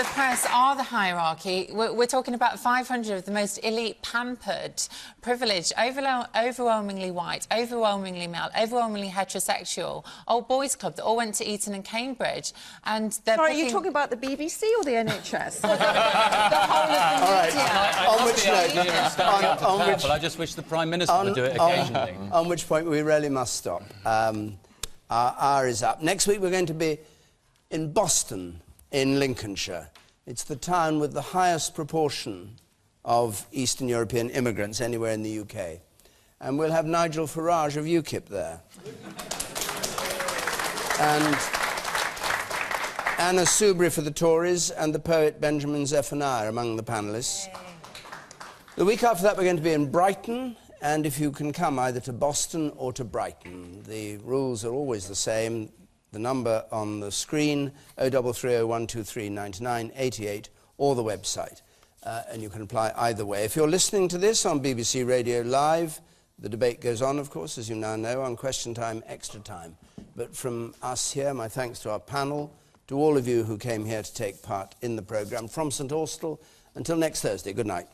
the press are the hierarchy. We're talking about 500 of the most elite, pampered, privileged, overwhelmingly white, overwhelmingly male, overwhelmingly heterosexual, old boys club that all went to Eton and Cambridge. And they're Sorry, are you talking about the BBC or the NHS? the whole of the media. On which note... I just wish the Prime Minister would do it occasionally. On which point we really must stop. Our hour is up. Next week we're going to be in Boston, in Lincolnshire. It's the town with the highest proportion of Eastern European immigrants anywhere in the UK. And we'll have Nigel Farage of UKIP there. And Anna Soubry for the Tories and the poet Benjamin Zephaniah among the panellists. The week after that we're going to be in Brighton, and if you can come either to Boston or to Brighton. The rules are always the same. The number on the screen, 0330 123 88, or the website. And you can apply either way. If you're listening to this on BBC Radio Live, the debate goes on, of course, as you now know, on Question Time, Extra Time. But from us here, my thanks to our panel, to all of you who came here to take part in the programme. From St Austell, until next Thursday, good night.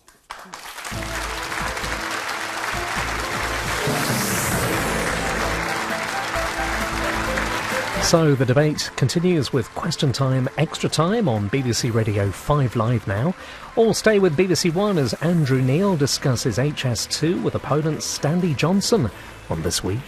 So the debate continues with Question Time Extra Time on BBC Radio 5 Live now. Or stay with BBC One as Andrew Neil discusses HS2 with opponent Stanley Johnson on This Week